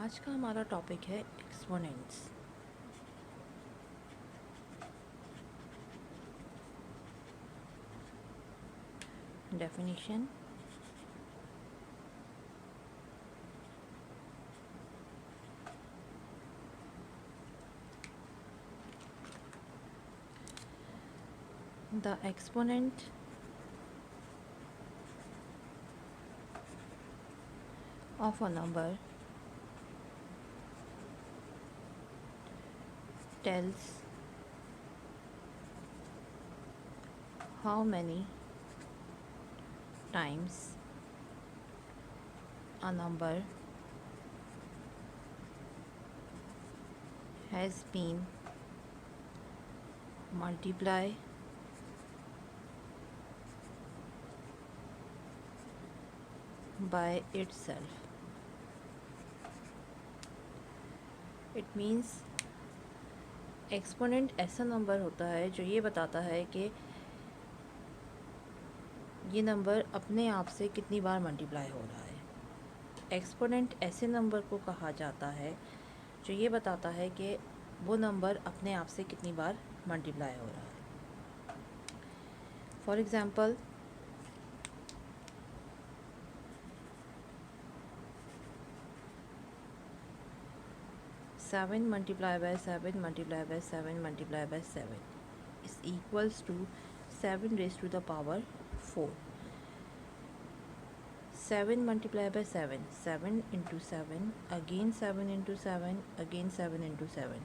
आज का हमारा टॉपिक है exponents. Definition. The exponent of a number tells how many times a number has been multiplied by itself. It means exponent ऐसा number होता है जो ये बताता है कि ये नंबर अपने आप से कितनी बार मल्टीप्लाई हो रहा है। एक्सपोनेंट ऐसे नंबर को कहा जाता है जो ये बताता है कि वो नंबर अपने आप से कितनी बार मल्टीप्लाई हो रहा है। For example, seven multiply by seven multiply by seven multiply by seven is equals to 7 raised to the power 4. 7 multiplied by 7, 7 into 7, again 7 into 7, again 7 into 7.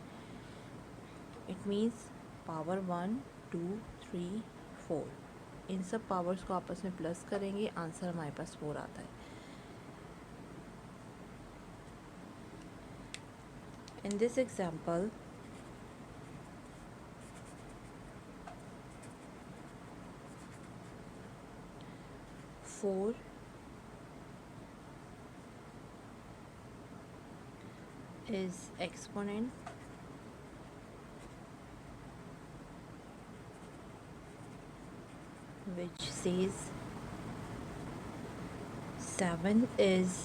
It means power 1, 2, 3, 4. इन सब powers को आपस में plus करेंगे, answer हमारे पास 4 आता है। In this example, four is exponent which says 7 is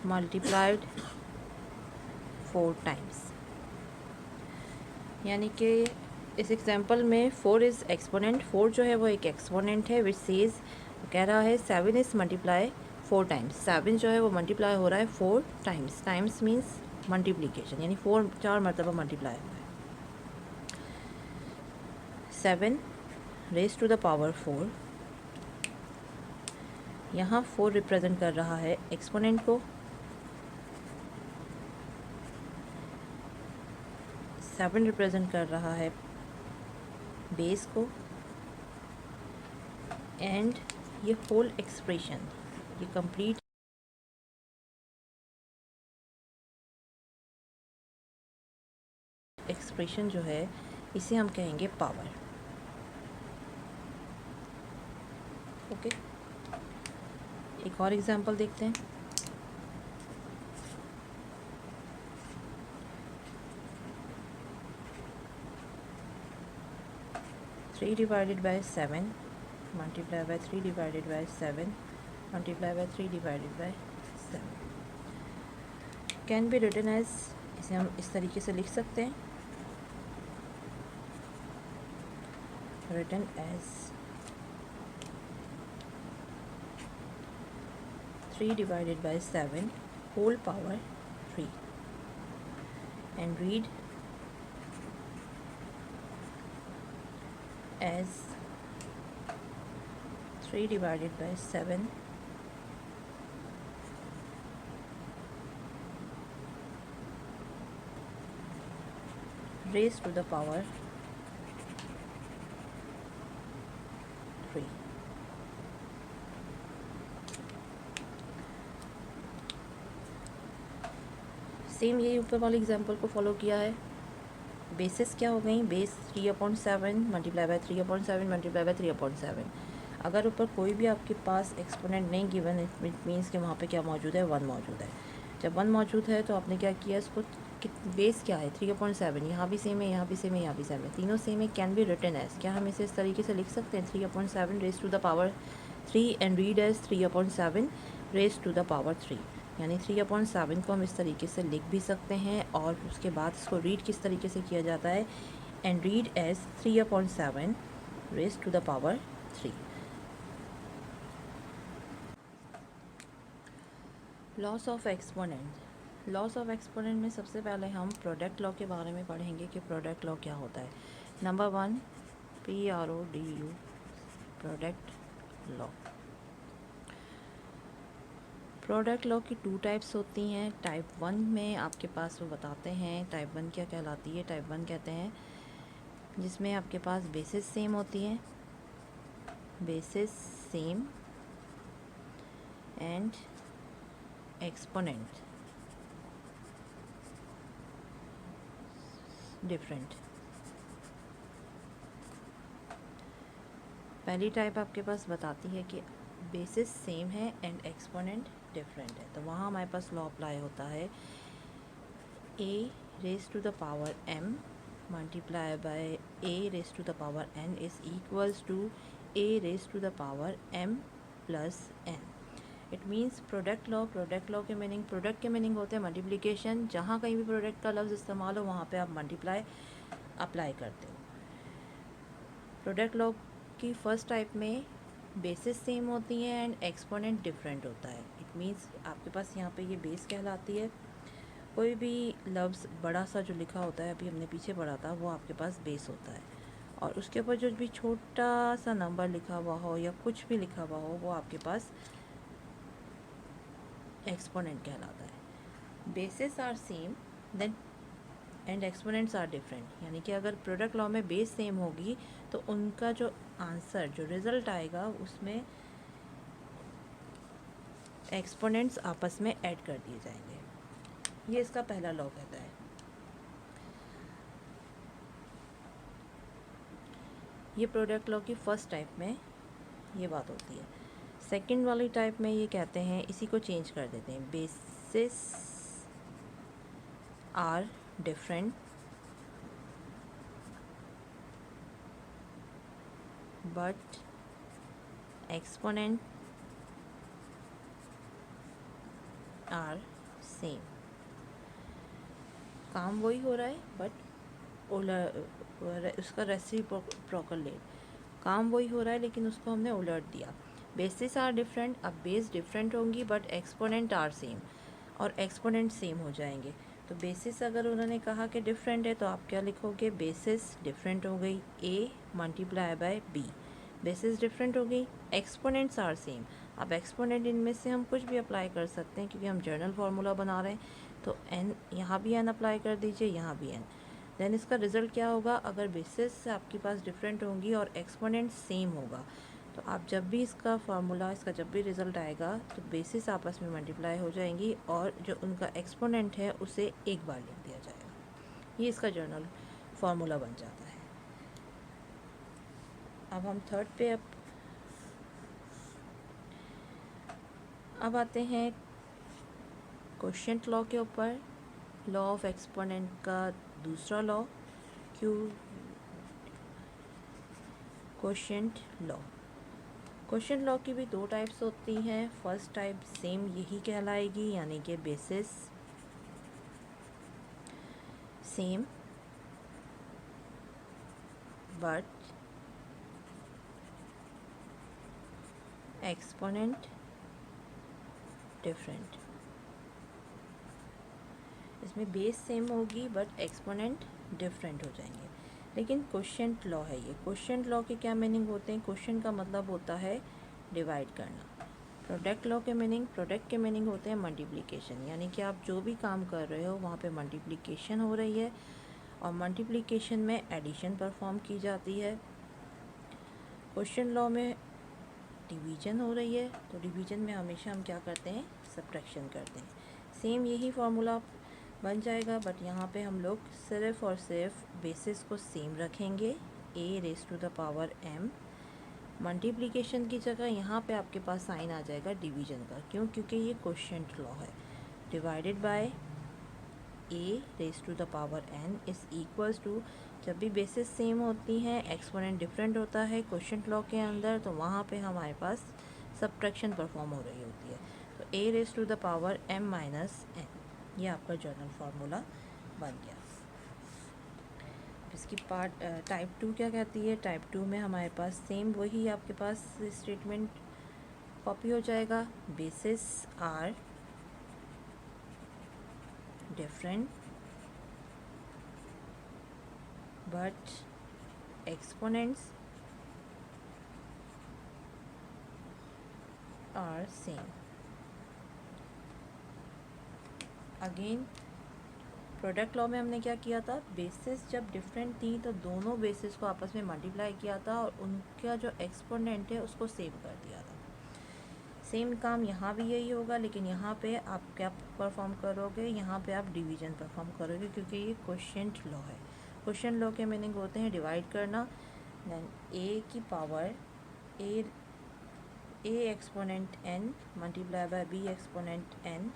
multiplied 4 times। यानी कि इस एग्जांपल में 4 इज़ एक्सपोनेंट, 4 जो है वो एक एक्सपोनेंट है विच सेज कह रहा है 7 इज़ मल्टीप्लाई 4 टाइम्स। 7 जो है वो मल्टीप्लाई हो रहा है 4 टाइम्स। टाइम्स मीन्स मल्टीप्लिकेशन, यानी 4 मरतबा मल्टीप्लाई हो रहा है। 7 रेज टू द पावर 4, यहाँ 4 रिप्रेजेंट कर रहा है एक्सपोनेंट को, 7 रिप्रेजेंट कर रहा है बेस को, एंड ये होल एक्सप्रेशन, ये कंप्लीट एक्सप्रेशन जो है इसे हम कहेंगे पावर। ओके, एक और एग्जांपल देखते हैं। Three divided by 7 multiply by 3 divided by 7 multiply by 3 divided by 7 can be written as, इसे हम इस तरीके से लिख सकते हैं, written as 3 divided by 7 whole power 3, and read as 3 divided by 7 raised to the power 3। Same यही ऊपर वाले एग्जांपल को फॉलो किया है। बेसिस क्या हो गई, base 3/7 multiply by 3/7 multiply by 3/7। अगर ऊपर कोई भी आपके पास एक्सपोनेंट नहीं गिवन, इट मीन्स कि वहाँ पे क्या मौजूद है, 1 मौजूद है। जब 1 मौजूद है तो आपने क्या किया, इसको बेस क्या है 3/7, यहाँ भी सेम है, यहाँ भी सेम है, यहाँ भी सेम है, तीनों सेम है। कैन बी रिटन एज, क्या हम इसे इस तरीके से लिख सकते हैं 3/7 raise to the power 3 and read as 3/7 raise to the power 3। यानी 3/7 को हम इस तरीके से लिख भी सकते हैं, और उसके बाद इसको रीड किस तरीके से किया जाता है, and read as 3/7 raise to the power 3। Laws of exponent. Laws of exponent में सबसे पहले हम प्रोडक्ट लॉ के बारे में पढ़ेंगे कि प्रोडक्ट लॉ क्या होता है। Number 1 PRODU, product law. Product law की 2 टाइप्स होती हैं। टाइप 1 में आपके पास वो बताते हैं टाइप 1 क्या कहलाती है। टाइप 1 कहते हैं जिसमें आपके पास बेसिस सेम होती हैं, basis same and exponent different. पहली टाइप आपके पास बताती है कि बेसिस सेम है एंड एक्सपोनेंट डिफरेंट है, तो वहाँ हमारे पास लॉ अप्लाई होता है a raised to the power m multiplied by a raised to the power n is equals to a raised to the power m plus n। It means product law के meaning, product के meaning होते हैं multiplication. जहाँ कहीं भी product का लफ्ज़ इस्तेमाल हो वहाँ पे आप मल्टीप्लाई अप्लाई करते हो। प्रोडक्ट लॉ की फर्स्ट टाइप में बेसिस सेम होती हैं एंड एक्सपोनेंट डिफरेंट होता है। इट मीन्स आपके पास यहाँ पे ये बेस कहलाती है। कोई भी लफ्ज़ बड़ा सा जो लिखा होता है, अभी हमने पीछे पढ़ा था, वो आपके पास बेस होता है, और उसके ऊपर जो भी छोटा सा नंबर लिखा हुआ हो या कुछ भी लिखा हुआ हो वो आपके पास एक्सपोनेंट कहलाता है। Bases are same then and exponents are different, यानी कि अगर प्रोडक्ट लॉ में बेस सेम होगी तो उनका जो आंसर, जो रिज़ल्ट आएगा, उसमें एक्सपोनेंट्स आपस में ऐड कर दिए जाएंगे। ये इसका पहला लॉ कहता है। ये प्रोडक्ट लॉ की फर्स्ट टाइप में ये बात होती है। सेकंड वाली टाइप में ये कहते हैं, इसी को चेंज कर देते हैं, bases are different but exponent are same. काम वही हो रहा है बट उसका रेसिप्रोकल काम वही हो रहा है लेकिन उसको हमने उलट दिया। बेसिस आर डिफरेंट, अब बेस डिफरेंट होंगी बट एक्सपोनेंट आर सेम, और एक्सपोनेंट सेम हो जाएंगे। तो बेसिस अगर उन्होंने कहा कि डिफरेंट है तो आप क्या लिखोगे, बेसिस डिफरेंट हो गई a multiply by b, basis different हो गई। एक्सपोनेंट्स आर सेम, अब एक्सपोनेंट इनमें से हम कुछ भी अप्लाई कर सकते हैं क्योंकि हम जर्नल फार्मूला बना रहे हैं, तो n यहाँ भी n अप्लाई कर दीजिए, यहाँ भी n। देन इसका रिज़ल्ट क्या होगा, अगर बेसिस आपके पास डिफरेंट होंगी और एक्सपोनेंट सेम होगा तो आप जब भी इसका फार्मूला, इसका जब भी रिज़ल्ट आएगा तो बेसिस आपस में मल्टीप्लाई हो जाएंगी और जो उनका एक्सपोनेंट है उसे एक बार लिख दिया जाएगा। ये इसका जर्नल फार्मूला बन जाता है। अब हम थर्ड पे अब आते हैं क्वोशिएंट लॉ के ऊपर। लॉ ऑफ एक्सपोनेंट का दूसरा law, quotient law. Quotient law की भी 2 टाइप्स होती हैं। फर्स्ट टाइप सेम यही कहलाएगी, यानी कि basis same but exponent different. इसमें बेस सेम होगी बट एक्सपोनेंट डिफरेंट हो जाएंगे। लेकिन क्वोशिएंट लॉ है ये। क्वोशिएंट लॉ के क्या मीनिंग होते हैं, क्वोशिएंट का मतलब होता है डिवाइड करना। प्रोडक्ट लॉ के मीनिंग, प्रोडक्ट के मीनिंग होते हैं मल्टीप्लिकेशन, यानी कि आप जो भी काम कर रहे हो वहाँ पे मल्टीप्लिकेशन हो रही है और मल्टीप्लिकेशन में एडिशन परफॉर्म की जाती है। क्वोशिएंट लॉ में डिवीजन हो रही है, तो डिवीजन में हमेशा हम क्या करते हैं, सब्ट्रैक्शन करते हैं। सेम यही फार्मूला बन जाएगा बट यहाँ पे हम लोग सिर्फ और सिर्फ बेसिस को सेम रखेंगे, a raise to the power m। Multiplication की जगह यहाँ पे आपके पास साइन आ जाएगा डिवीजन का। क्यों, क्योंकि ये क्वोशिएंट लॉ है। Divided by a raise to the power n is equals to, जब भी बेसिस सेम होती हैं एक्सपोनेंट डिफरेंट होता है क्वोशिएंट लॉ के अंदर, तो वहाँ पे हमारे पास सब्ट्रैक्शन परफॉर्म हो रही होती है। तो a raise to the power m minus n, ये आपका जनरल फार्मूला बन गया। इसकी पार्ट टाइप 2 क्या कहती है? टाइप 2 में हमारे पास सेम वही आपके पास स्टेटमेंट कॉपी हो जाएगा। Bases are different but exponents are same. Again product law में हमने क्या किया था? बेसिस जब डिफरेंट थी तो दोनों बेसिस को आपस में मल्टीप्लाई किया था और उनका जो एक्सपोनेंट है उसको सेव कर दिया था। सेम काम यहाँ भी यही होगा, लेकिन यहाँ पे आप क्या परफॉर्म करोगे? यहाँ पे आप डिवीजन परफॉर्म करोगे, क्योंकि ये क्वोशिएंट लॉ है। क्वोशिएंट लॉ के मीनिंग होते हैं डिवाइड करना। देन ए की power a exponent n multiply by b exponent n,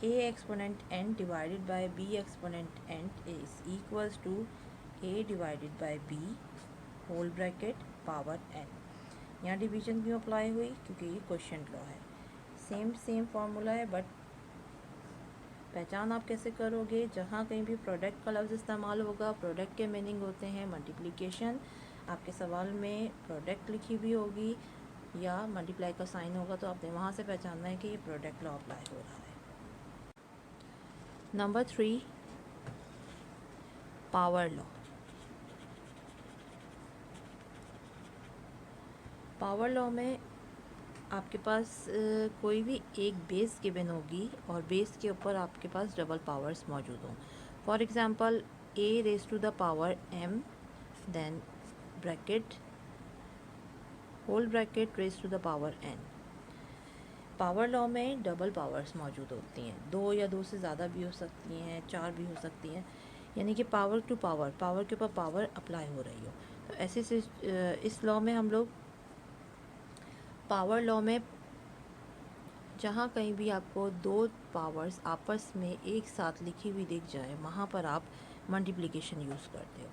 a exponent n divided by b exponent n is equals to a divided by b whole bracket power n। यहाँ division क्यों apply हुई? क्योंकि ये quotient law है। Same formula है, but पहचान आप कैसे करोगे? जहाँ कहीं भी प्रोडक्ट का लफ्ज़ इस्तेमाल होगा, प्रोडक्ट के मीनिंग होते हैं मल्टीप्लिकेशन। आपके सवाल में प्रोडक्ट लिखी हुई होगी या मल्टीप्लाई का साइन होगा, तो आपने वहाँ से पहचानना है कि ये प्रोडक्ट लॉ अप्लाई हो रहा है। Number 3, power law. Power law में आपके पास कोई भी एक बेस गिवन होगी और बेस के ऊपर आपके पास डबल पावर्स मौजूद हों। For example a raise to the power m, then bracket whole bracket raise to the power n। Power law में डबल पावर्स मौजूद होती हैं, 2 या 2 से ज़्यादा भी हो सकती हैं, 4 भी हो सकती हैं, यानी कि पावर टू पावर, पावर के ऊपर पावर अप्लाई हो रही हो। तो ऐसे से इस लॉ में हम लोग पावर लॉ में जहाँ कहीं भी आपको 2 पावर्स आपस में एक साथ लिखी हुई दिख जाए, वहाँ पर आप मल्टीप्लिकेशन यूज़ करते हो।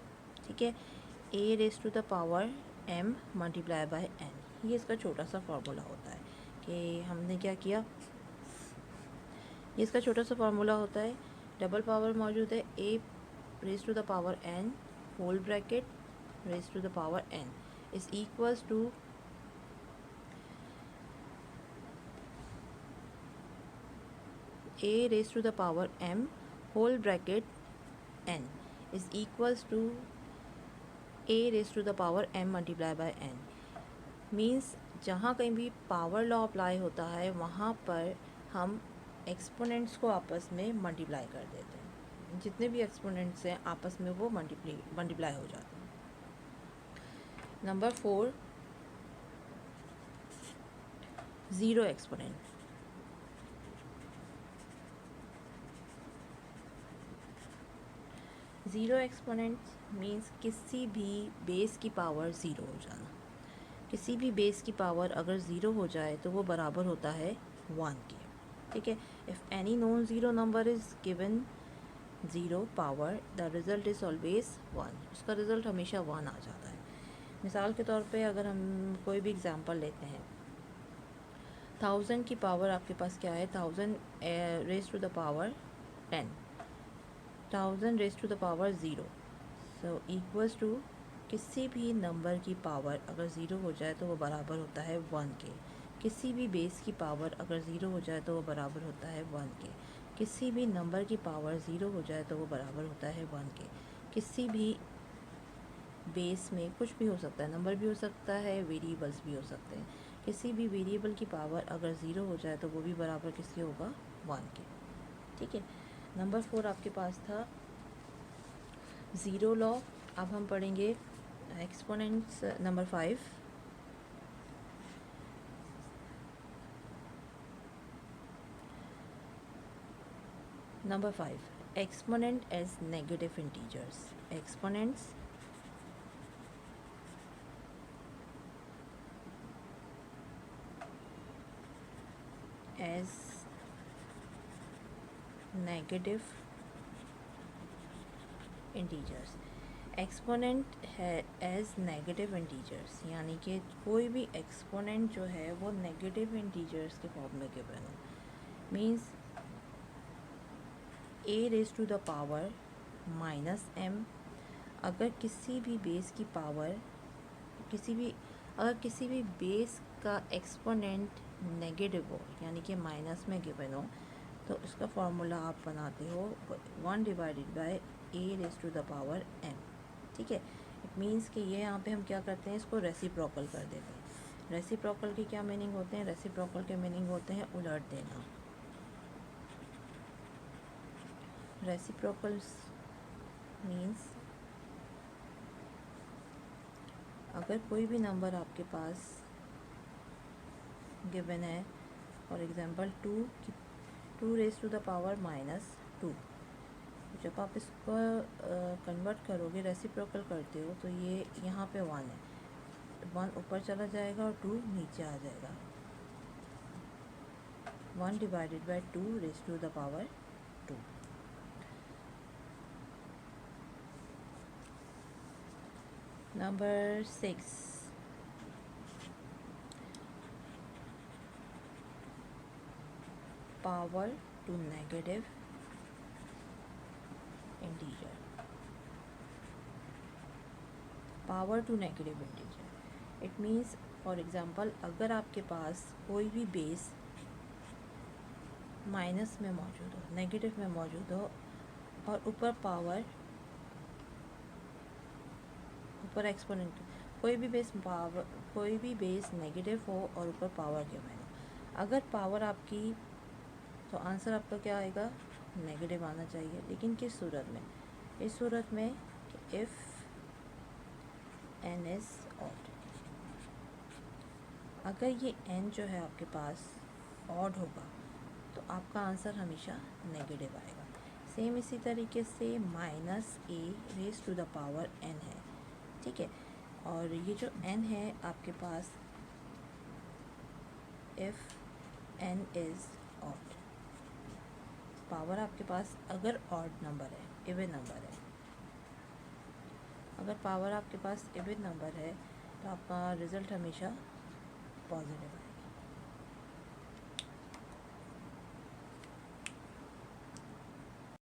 ठीक है, a raise to the power m multiply by n, ये इसका छोटा सा फार्मूला होता है कि हमने क्या किया। ये इसका छोटा सा फार्मूला होता है, डबल पावर मौजूद है, a raise to the power n whole bracket raise to the power n is equals to a raised to the power m whole bracket n is equals to a raised to the power m multiply by n। Means जहाँ कहीं भी power law apply होता है वहाँ पर हम exponents को आपस में मल्टीप्लाई कर देते हैं। जितने भी एक्सपोनेंट्स हैं आपस में वो मल्टीप्लाई हो जाते हैं। Number 4, zero exponent. Zero exponent means किसी भी बेस की पावर ज़ीरो हो जाना। किसी भी बेस की पावर अगर ज़ीरो हो जाए तो वो बराबर होता है 1 के। ठीक है, if any non zero number is given zero power, the result is always 1, उसका रिज़ल्ट हमेशा 1 आ जाता है। मिसाल के तौर पे अगर हम कोई भी एग्ज़ाम्पल लेते हैं, 1000 की पावर आपके पास क्या है? 1000 raise to the power 10, 1000 raise to the power 0, so equals to किसी भी नंबर की पावर अगर ज़ीरो हो जाए तो वो बराबर होता है 1 के। किसी भी बेस की पावर अगर ज़ीरो हो जाए तो वो बराबर होता है 1 के। किसी भी नंबर की पावर ज़ीरो हो जाए तो वो बराबर होता है 1 के। किसी भी बेस में कुछ भी हो सकता है, नंबर भी हो सकता है, वेरिएबल्स भी हो सकते हैं। किसी भी वेरिएबल की पावर अगर ज़ीरो हो जाए तो वो भी बराबर किसके होगा? 1 के। ठीक है, नंबर 4 आपके पास था ज़ीरो लॉ। अब हम पढ़ेंगे exponents. Number 5, exponent as negative integers. Exponents as negative integers. Exponent है एज नेगेटिव इंटीजर्स, यानी कि कोई भी एक्सपोनेंट जो है वो नेगेटिव इंटीजर्स के फॉर्म में गिवन है। Means a raise to the power minus m, अगर किसी भी बेस की पावर अगर किसी भी बेस का एक्सपोनेंट नेगेटिव हो, यानी कि माइनस में गिवन हो, तो उसका फार्मूला आप बनाते हो 1 divided by a raise to the power m. ठीक है, इट मीन्स कि ये यहाँ पे हम क्या करते हैं, इसको रेसिप्रोकल कर देते हैं। रेसिप्रोकल के क्या मीनिंग होते हैं? रेसिप्रोकल के मीनिंग होते हैं उलट देना। रेसिप्रोकल्स मीन्स अगर कोई भी नंबर आपके पास गिवन है, for example 2 raise to the power minus 2, जब आप इसको कन्वर्ट करोगे, रेसिप्रोकल करते हो, तो ये यहाँ पे 1 है, 1 ऊपर चला जाएगा और 2 नीचे आ जाएगा। 1 divided by 2 raise to the power 2। Number 6, power to negative integer. Power to negative integer it means, for example, अगर आपके पास कोई भी बेस माइनस में मौजूद हो, नेगेटिव में मौजूद हो, और ऊपर पावर, ऊपर एक्सपोनेंट, कोई भी बेस नेगेटिव हो और ऊपर पावर के में हो, अगर पावर आपकी, तो आंसर आपका क्या आएगा? नेगेटिव आना चाहिए। लेकिन किस सूरत में? इस सूरत में इफ़ n इज़ ऑड, अगर ये n जो है आपके पास ऑड होगा तो आपका आंसर हमेशा नेगेटिव आएगा। सेम इसी तरीके से minus a raise to the power n है। ठीक है, और ये जो n है आपके पास, if n is odd, power आपके पास अगर ऑड नंबर है, इवन नंबर है, अगर पावर आपके पास इवन नंबर है, तो आपका रिज़ल्ट हमेशा पॉजिटिव है।